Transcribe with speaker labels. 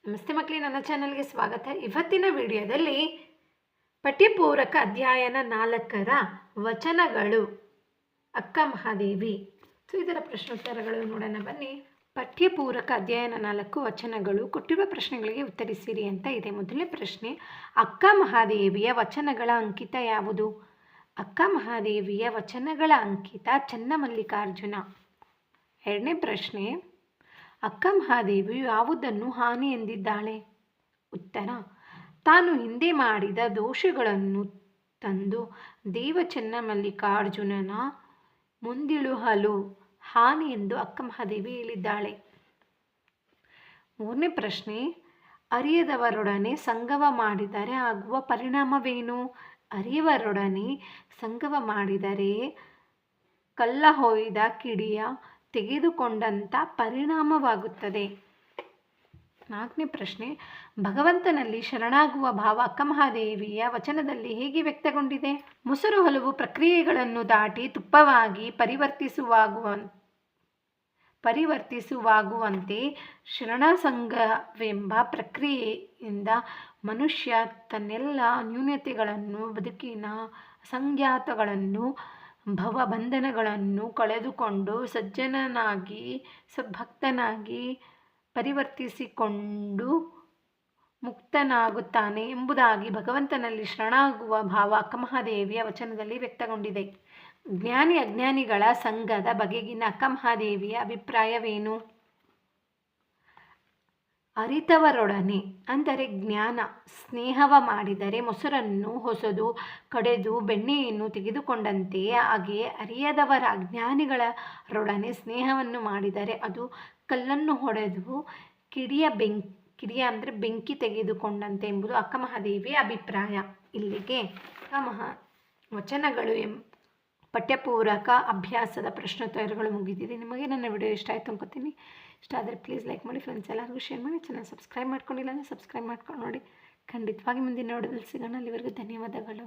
Speaker 1: ನಮಸ್ತೆ ಮಕ್ಕಳೇ, ನನ್ನ ಚಾನಲ್ಗೆ ಸ್ವಾಗತ. ಇವತ್ತಿನ ವಿಡಿಯೋದಲ್ಲಿ ಪಠ್ಯಪೂರಕ ಅಧ್ಯಯನ 4ರ ವಚನಗಳು ಅಕ್ಕ ಮಹಾದೇವಿ. ಇದರ ಪ್ರಶ್ನೋತ್ತರಗಳು ನೋಡೋಣ ಬನ್ನಿ. ಪಠ್ಯಪೂರಕ ಅಧ್ಯಯನ 4 ವಚನಗಳು ಕೊಟ್ಟಿರುವ ಪ್ರಶ್ನೆಗಳಿಗೆ ಉತ್ತರಿಸಿರಿ ಅಂತ ಇದೆ. ಮೊದಲನೇ ಪ್ರಶ್ನೆ, ಅಕ್ಕ ಮಹಾದೇವಿಯ ವಚನಗಳ ಅಂಕಿತ ಯಾವುದು? ಅಕ್ಕ ಮಹಾದೇವಿಯ ವಚನಗಳ ಅಂಕಿತ ಚನ್ನಮಲ್ಲಿಕಾರ್ಜುನ. ಎರಡನೇ ಪ್ರಶ್ನೆ, ಅಕ್ಕ ಮಹಾದೇವಿಯು ಯಾವುದನ್ನು ಹಾನಿ ಎಂದಿದ್ದಾಳೆ? ಉತ್ತರ, ತಾನು ಹಿಂದೆ ಮಾಡಿದ ದೋಷಗಳನ್ನು ತಂದು ದೇವ ಚನ್ನಮಲ್ಲಿಕಾರ್ಜುನನ ಮುಂದಿಳುಹಲು ಹಾನಿ ಎಂದು ಅಕ್ಕ ಮಹಾದೇವಿ ಹೇಳಿದ್ದಾಳೆ. ಮೂರನೇ ಪ್ರಶ್ನೆ, ಅರಿಯದವರೊಡನೆ ಸಂಗಮ ಮಾಡಿದರೆ ಆಗುವ ಪರಿಣಾಮವೇನು? ಅರಿಯವರೊಡನೆ ಸಂಗಮ ಮಾಡಿದರೆ ಕಲ್ಲ ಹೊಯ್ದ ಕಿಡಿಯ ತೆಗೆದುಕೊಂಡಂಥ ಪರಿಣಾಮವಾಗುತ್ತದೆ. ನಾಲ್ಕನೇ ಪ್ರಶ್ನೆ, ಭಗವಂತನಲ್ಲಿ ಶರಣಾಗುವ ಭಾವ ಅಕ್ಕ ಮಹಾದೇವಿಯ ವಚನದಲ್ಲಿ ಹೇಗೆ ವ್ಯಕ್ತಗೊಂಡಿದೆ? ಮೊಸರು ಹಲವು ಪ್ರಕ್ರಿಯೆಗಳನ್ನು ದಾಟಿ ತುಪ್ಪವಾಗಿ ಪರಿವರ್ತಿಸುವಾಗುವಂತೆ ಶರಣಸಂಗವೆಂಬ ಪ್ರಕ್ರಿಯೆಯಿಂದ ಮನುಷ್ಯ ತನ್ನೆಲ್ಲ ನ್ಯೂನತೆಗಳನ್ನು, ಬದುಕಿನ ಅಸಂಖ್ಯಾತಗಳನ್ನು, ಭವಬಂಧನಗಳನ್ನು ಕಳೆದುಕೊಂಡು ಸಜ್ಜನನಾಗಿ, ಸದ್ಭಕ್ತನಾಗಿ ಪರಿವರ್ತಿಸಿಕೊಂಡು ಮುಕ್ತನಾಗುತ್ತಾನೆ ಎಂಬುದಾಗಿ ಭಗವಂತನಲ್ಲಿ ಶರಣಾಗುವ ಭಾವ ಅಕ್ಕ ಮಹಾದೇವಿಯ ವಚನದಲ್ಲಿ ವ್ಯಕ್ತಗೊಂಡಿದೆ. ಜ್ಞಾನಿ ಅಜ್ಞಾನಿಗಳ ಸಂಘದ ಬಗೆಗಿನ ಅಕ್ಕ ಮಹಾದೇವಿಯ ಅಭಿಪ್ರಾಯವೇನು? ಅರಿತವರೊಡನೆ ಅಂದರೆ ಜ್ಞಾನ ಸ್ನೇಹವ ಮಾಡಿದರೆ ಮೊಸರನ್ನು ಹೊಸದು, ಕಡೆದು ಬೆಣ್ಣೆಯನ್ನು ತೆಗೆದುಕೊಂಡಂತೆಯೇ, ಹಾಗೆಯೇ ಅರಿಯದವರ ಅಜ್ಞಾನಿಗಳರೊಡನೆ ಸ್ನೇಹವನ್ನು ಮಾಡಿದರೆ ಅದು ಕಲ್ಲನ್ನು ಹೊಡೆದು ಕಿಡಿಯ ಅಂದರೆ ಬೆಂಕಿ ತೆಗೆದುಕೊಂಡಂತೆ ಎಂಬುದು ಅಕ್ಕ ಮಹಾದೇವಿಯ ಅಭಿಪ್ರಾಯ. ಇಲ್ಲಿಗೆ ವಚನಗಳು ಪಠ್ಯಪೂರಕ ಅಭ್ಯಾಸದ ಪ್ರಶ್ನೋತ್ತರಗಳು ಮುಗಿದಿದೆ. ನಿಮಗೆ ನನ್ನ ವಿಡಿಯೋ ಇಷ್ಟ ಆಯಿತು ಅನ್ಕೋತೀನಿ. ಇಷ್ಟ ಆದರೆ ಪ್ಲೀಸ್ ಲೈಕ್ ಮಾಡಿ, ಫ್ರೆಂಡ್ಸ್ ಎಲ್ಲರಿಗೂ ಶೇರ್ ಮಾಡಿ. ಚಾನಲ್ ಸಬ್ಸ್ಕ್ರೈಬ್ ಮಾಡ್ಕೊಂಡಿಲ್ಲ ಅಂದರೆ ಸಬ್ಸ್ಕ್ರೈಬ್ ಮಾಡ್ಕೊಂಡು ನೋಡಿ. ಖಂಡಿತವಾಗಿ ಮುಂದಿನ ವಿಡಿಯೋದಲ್ಲಿ ಸಿಗೋಣ. ಅಲ್ಲಿವರೆಗೂ ಧನ್ಯವಾದಗಳು.